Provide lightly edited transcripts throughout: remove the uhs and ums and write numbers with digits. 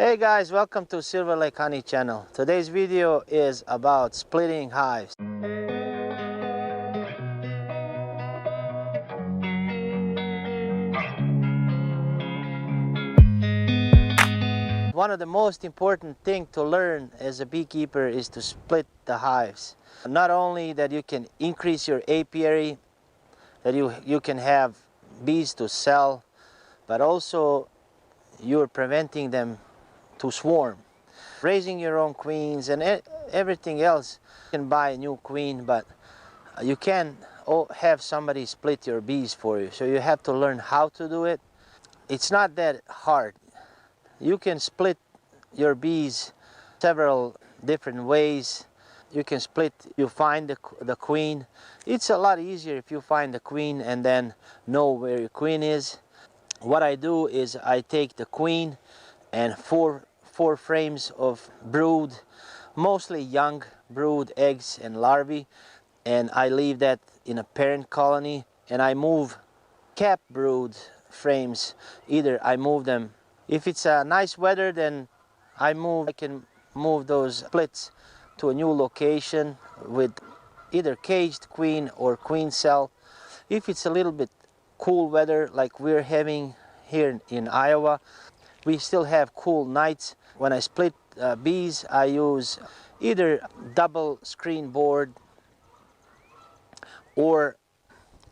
Hey guys, welcome to Silver Lake Honey channel. Today's video is about splitting hives. One of the most important things to learn as a beekeeper is to split the hives. Not only that you can increase your apiary, that you can have bees to sell, but also you're preventing them to swarm. Raising your own queens and everything else, you can buy a new queen, but you can't have somebody split your bees for you. So you have to learn how to do it. It's not that hard. You can split your bees several different ways. You can split, you find the queen. It's a lot easier if you find the queen and then know where your queen is. What I do is I take the queen and four frames of brood, mostly young brood, eggs and larvae, and I leave that in a parent colony, and I move cap brood frames. Either I move them, if it's a nice weather, then I can move those splits to a new location with either caged queen or queen cell. If it's a little bit cool weather like we're having here in Iowa, we still have cool nights. When I split bees, I use either double screen board or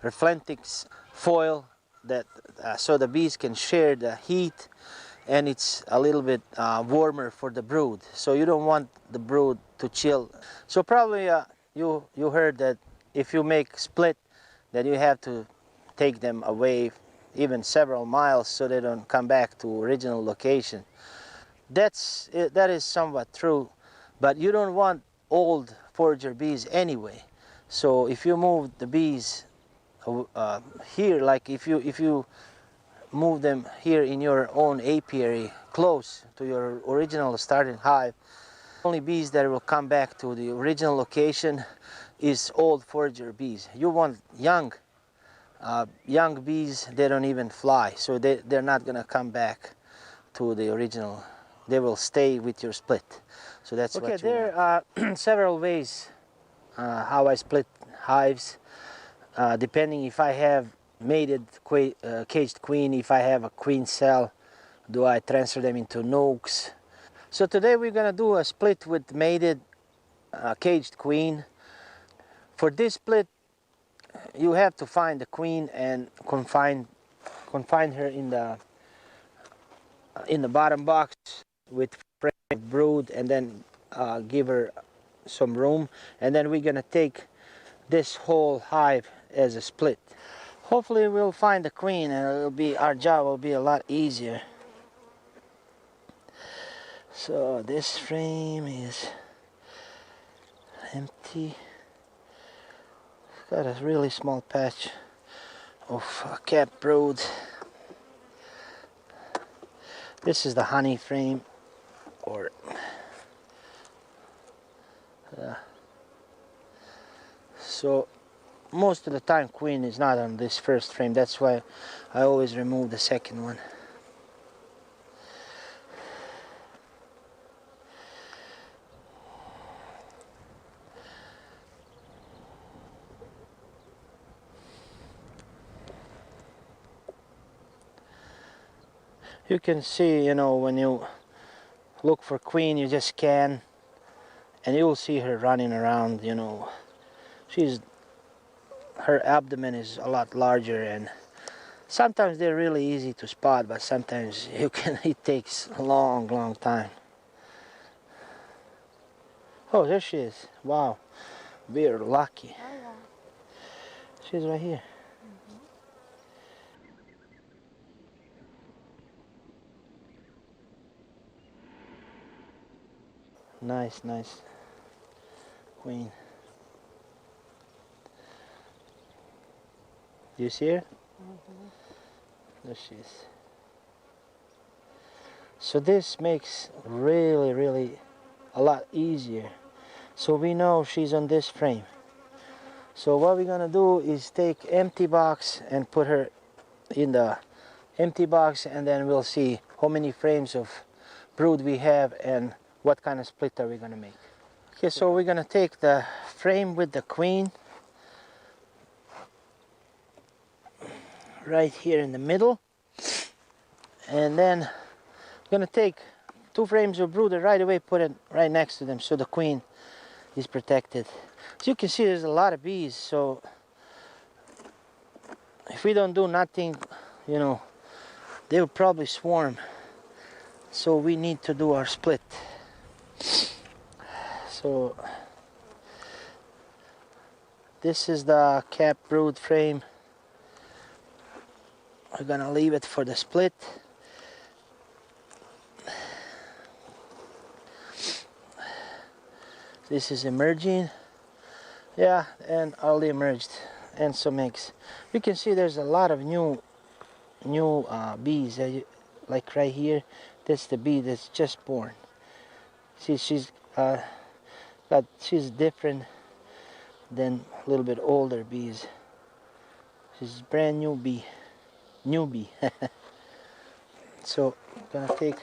reflectix foil, that so the bees can share the heat, and it's a little bit warmer for the brood. So you don't want the brood to chill. So probably you heard that if you make split, that you have to take them away even several miles so they don't come back to original location. That is somewhat true, but you don't want old forager bees anyway. So if you move the bees here, like if you move them here in your own apiary close to your original starting hive, only bees that will come back to the original location is old forager bees. You want young bees. They don't even fly, so they're not gonna come back to the original. They will stay with your split. So that's okay. What you there want. Are several ways how I split hives, depending if I have mated caged queen, if I have a queen cell, do I transfer them into nooks. So today we're gonna do a split with mated caged queen. For this split, you have to find the queen and confine her in the bottom box with brood, and then give her some room, and then we're gonna take this whole hive as a split. Hopefully we'll find the queen, and our job will be a lot easier. So this frame is empty. Got a really small patch of cap brood. This is the honey frame, or so most of the time queen is not on this first frame. That's why I always remove the second one. You can see, you know, when you look for queen, you just scan, and you will see her running around. You know, her abdomen is a lot larger, and sometimes they're really easy to spot, but sometimes it takes a long time. Oh, there she is. Wow, we're lucky. Oh, yeah. She's right here. Nice queen. Do you see her? There she is. So this makes really a lot easier. So we know she's on this frame. So what we're gonna do is take empty box and put her in the empty box, and then we'll see how many frames of brood we have and what kind of split are we going to make. Okay, so we're going to take the frame with the queen right here in the middle, and then we're going to take 2 frames of brood and right away put it right next to them so the queen is protected. As you can see, there's a lot of bees, so if we don't do nothing, you know, they will probably swarm. So we need to do our split. So this is the cap brood frame. We're gonna leave it for the split. This is emerging. Yeah, and all emerged, and some eggs. You can see there's a lot of new bees. Like right here, that's the bee that's just born. See, she's different than a little bit older bees. She's a brand new bee. So I'm gonna take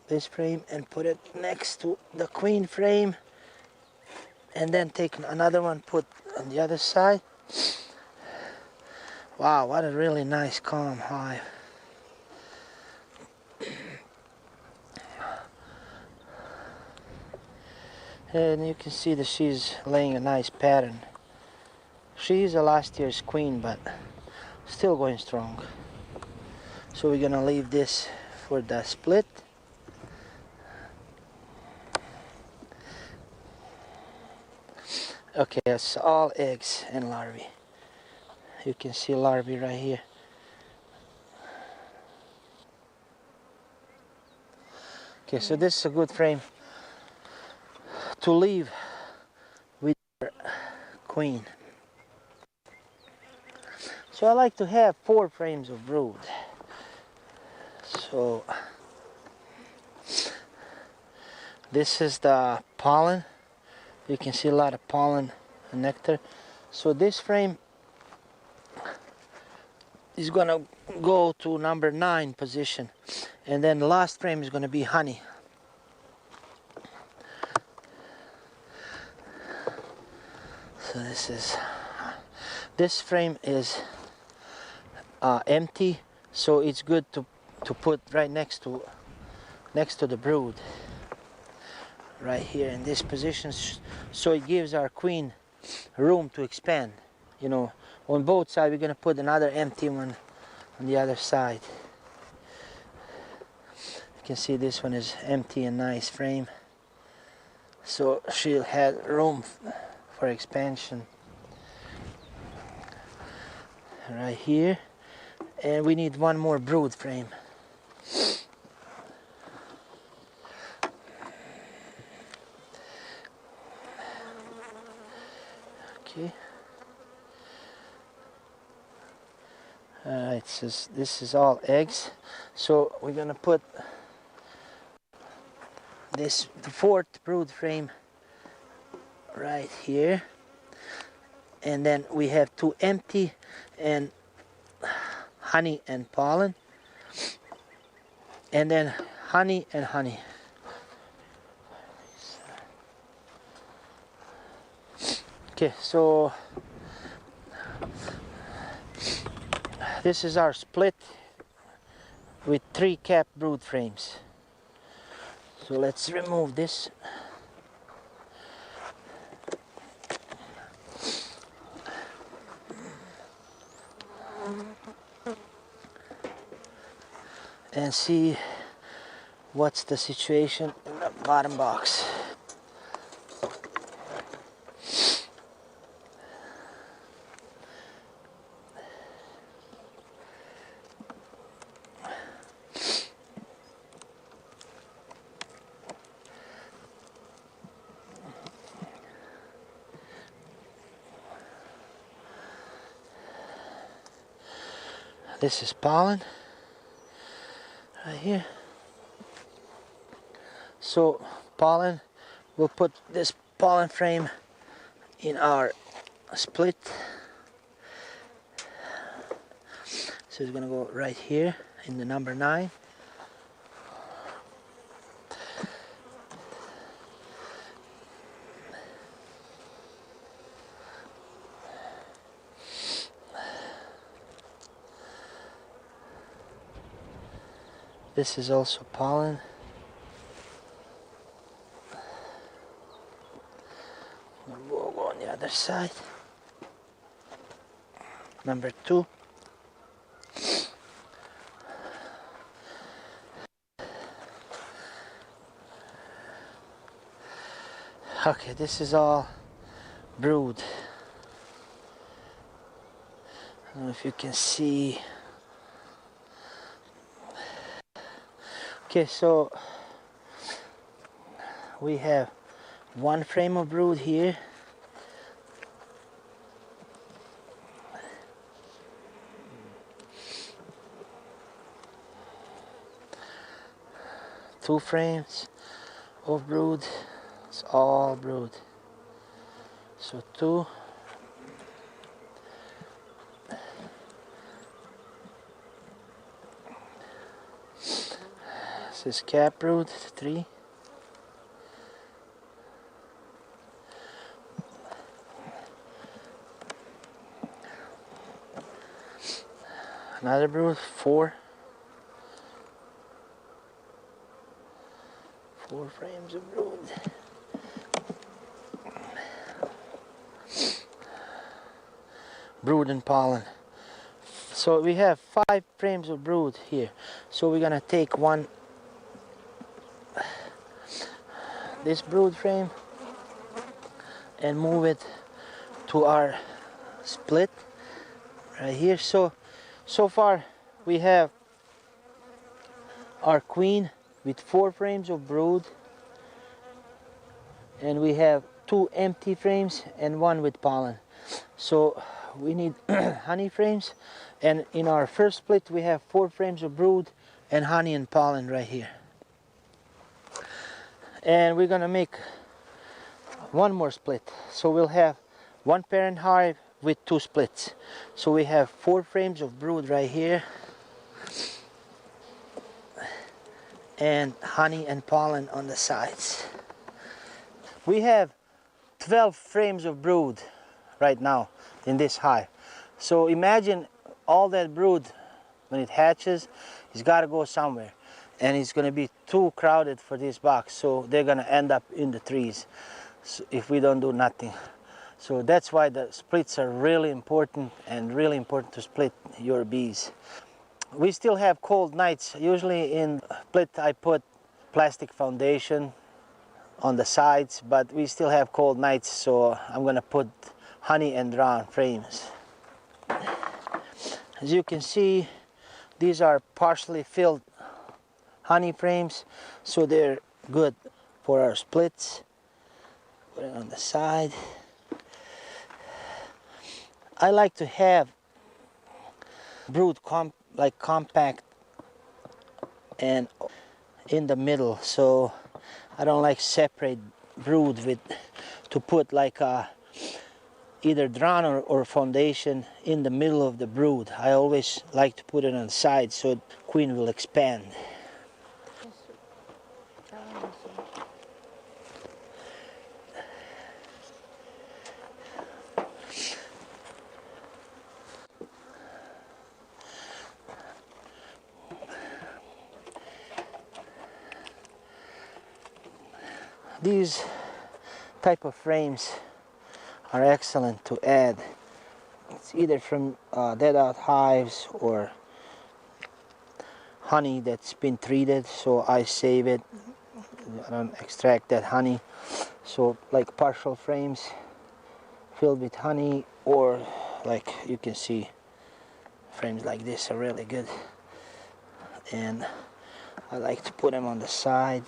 this frame and put it next to the queen frame, and then take another one, put on the other side. Wow, what a really nice calm hive. And you can see that she's laying a nice pattern. She's a last year's queen, but still going strong. So we're gonna leave this for the split. Okay, it's all eggs and larvae. You can see larvae right here. Okay, so this is a good frame to leave with your queen. So I like to have 4 frames of brood. So this is the pollen. You can see a lot of pollen and nectar. So this frame is gonna go to number 9 position, and then the last frame is gonna be honey. So this frame is empty, so it's good to put right next to the brood, right here in this position, so it gives our queen room to expand. You know, on both sides we're gonna put another empty one on the other side. You can see this one is empty and nice frame, so she'll have room for expansion right here. And we need one more brood frame. Okay. Alright, so this is all eggs. So we're gonna put the 4th brood frame right here. And then we have 2 empty, and honey and pollen, and then honey and honey. Okay, so this is our split with 3 cap brood frames. So let's remove this. And see what's the situation in the bottom box. This is pollen right here. So pollen, we'll put this pollen frame in our split. So it's gonna go right here in the number 9. This is also pollen. We'll go on the other side. Number 2. Okay, this is all brood. I don't know if you can see. Okay, so we have one frame of brood here. Two frames of brood. It's all brood. So 2. This is cap brood. 3. Another brood. 4. 4 frames of brood. Brood and pollen. So we have 5 frames of brood here. So we're gonna take this brood frame and move it to our split right here. So far we have our queen with 4 frames of brood, and we have 2 empty frames and 1 with pollen. So we need honey frames, and in our first split we have 4 frames of brood and honey and pollen right here. And we're gonna make one more split, so we'll have 1 parent hive with 2 splits. So we have 4 frames of brood right here, and honey and pollen on the sides. We have 12 frames of brood right now in this hive. So imagine all that brood, when it hatches, it's got to go somewhere, and it's going to be too crowded for this box, so they're going to end up in the trees if we don't do nothing. So that's why the splits are really important, and really important to split your bees. We still have cold nights. Usually in split I put plastic foundation on the sides, but we still have cold nights, so I'm gonna put honey and drown frames. As you can see, these are partially filled honey frames, so they're good for our splits. Put it on the side. I like to have brood compact and in the middle, so I don't like separate brood to put like either drown or foundation in the middle of the brood. I always like to put it on the side so queen will expand. These type of frames are excellent to add. It's either from dead out hives or honey that's been treated, so I save it. I don't extract that honey. So like partial frames filled with honey, or like you can see frames like this are really good, and I like to put them on the side.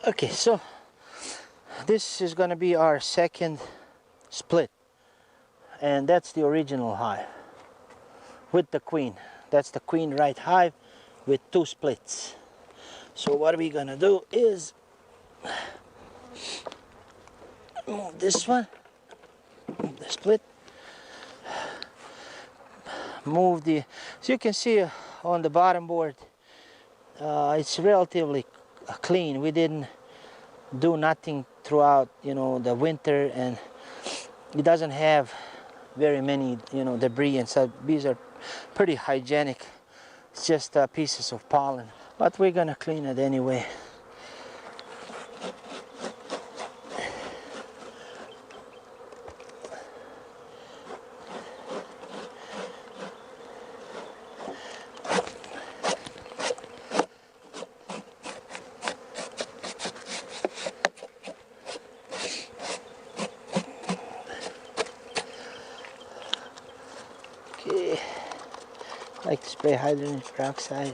Okay, so this is going to be our second split, and that's the original hive. with the queen. That's the queen right hive with 2 splits. So what we're gonna do is move this one, move the split, move the, so you can see on the bottom board it's relatively clean. We didn't do nothing throughout, you know, the winter, and it doesn't have very many, you know, debris and stuff. Bees are pretty hygienic. It's just pieces of pollen, but we're gonna clean it anyway. Okay, I like to spray hydrogen peroxide.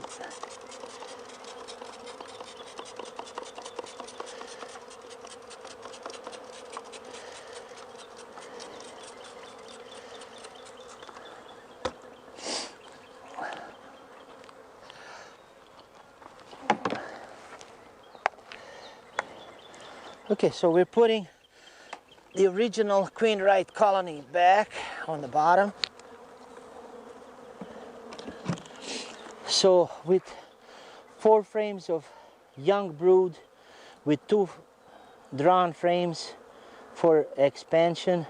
Okay, so we're putting the original queen right colony back on the bottom. So with 4 frames of young brood with 2 drawn frames for expansion,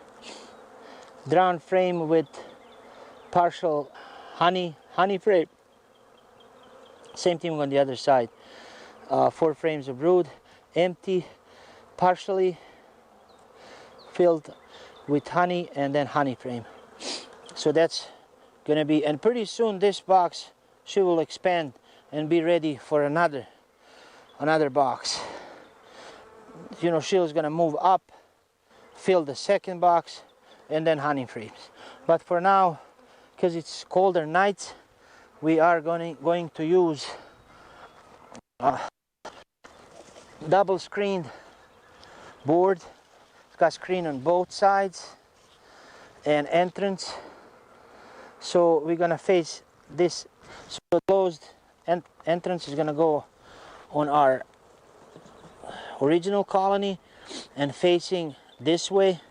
drawn frame with partial honey frame, same thing on the other side. 4 frames of brood, empty, partially filled with honey, and then honey frame. So that's gonna be, and pretty soon this box, she will expand and be ready for another box. You know, she was gonna move up, fill the second box, and then honey frames. But for now, because it's colder nights, we are going to use double screened board. It's got screen on both sides and entrance. So we're gonna face this. So the closed entrance is gonna go on our original colony and facing this way.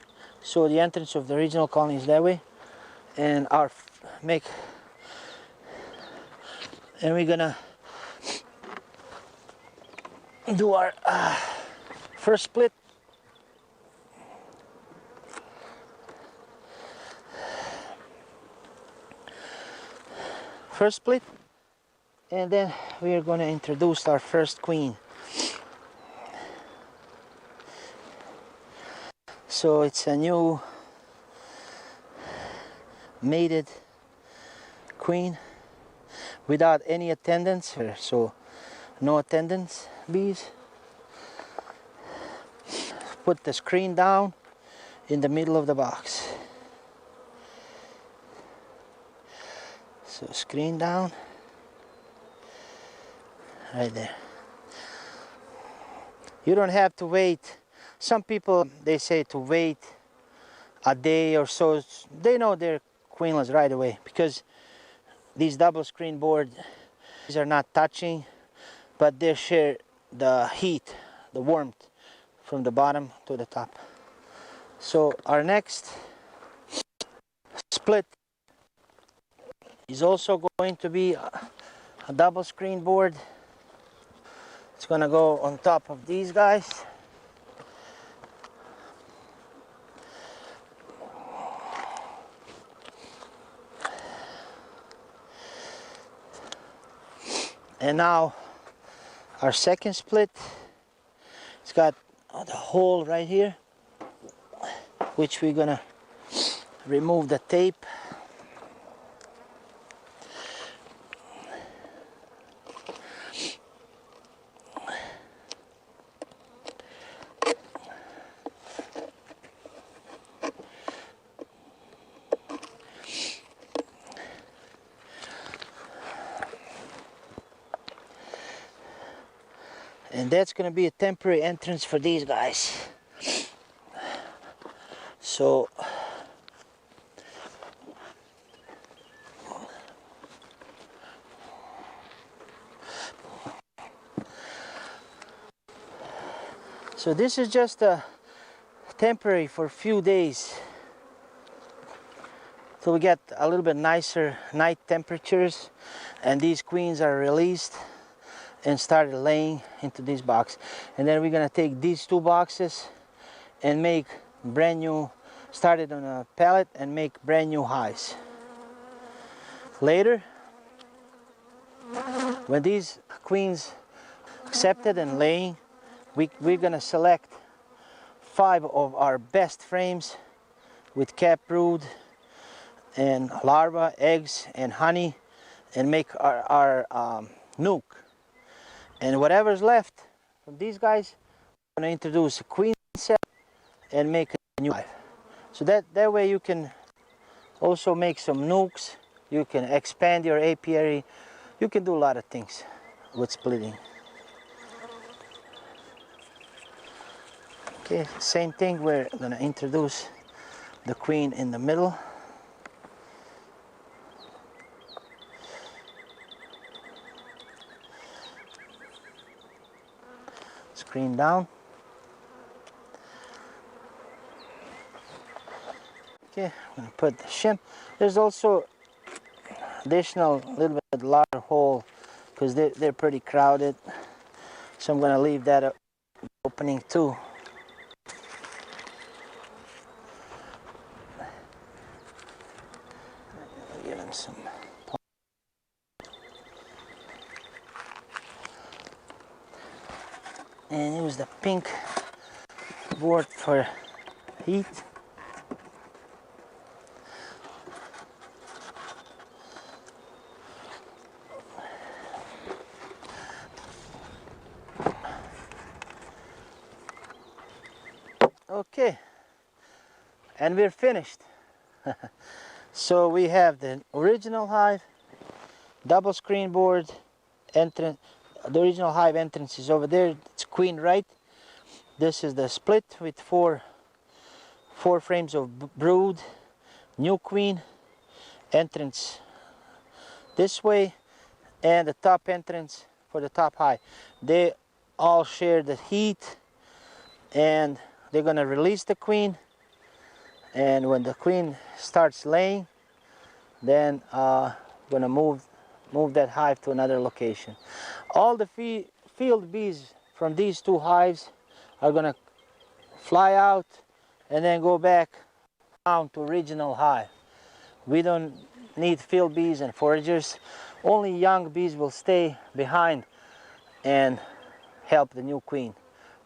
So the entrance of the original colony is that way, and we're gonna do our first split. And then we are going to introduce our first queen. So it's a new mated queen without any attendants, so no attendants bees. Put the screen down in the middle of the box. So screen down right there. You don't have to wait. Some people, they say to wait a day or so. They know they're queenless right away, because these double screen boards, these are not touching, but they share the heat, the warmth from the bottom to the top. So our next split is also going to be a double screen board. It's gonna go on top of these guys. And now our second split, it's got the hole right here, which we're gonna remove the tape. And that's going to be a temporary entrance for these guys. So So this is just a temporary for a few days. So we get a little bit nicer night temperatures, and these queens are released and started laying into this box. And then we're gonna take these 2 boxes and make brand new, started on a pallet and make brand new hives. Later, when these queens accepted and laying, we're gonna select 5 of our best frames with capped brood and larvae, eggs and honey, and make our nuke. And whatever's left from these guys, I'm gonna introduce a queen set and make a new hive. So that way you can also make some nukes, you can expand your apiary, you can do a lot of things with splitting. Okay, same thing, we're gonna introduce the queen in the middle. Screen down. Okay, I'm gonna put the shim. There's also additional little bit larger hole because they're pretty crowded. So I'm gonna leave that opening too. Give them some. And use the pink board for heat. Okay, and we're finished. So we have the original hive, double screen board, entrance. The original hive entrance is over there. It's queen right. This is the split with four frames of brood, new queen, entrance this way, and the top entrance for the top hive. They all share the heat, and they're gonna release the queen, and when the queen starts laying, then gonna move that hive to another location. All the field bees from these 2 hives are gonna fly out and then go back down to original hive. We don't need field bees and foragers. Only young bees will stay behind and help the new queen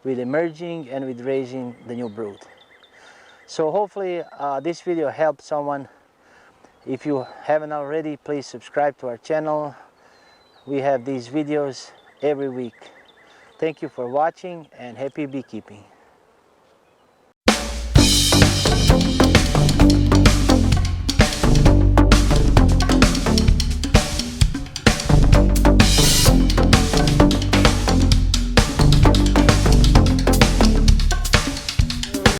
with emerging and with raising the new brood. So hopefully this video helped someone. If you haven't already, please subscribe to our channel. We have these videos every week. Thank you for watching, and happy beekeeping.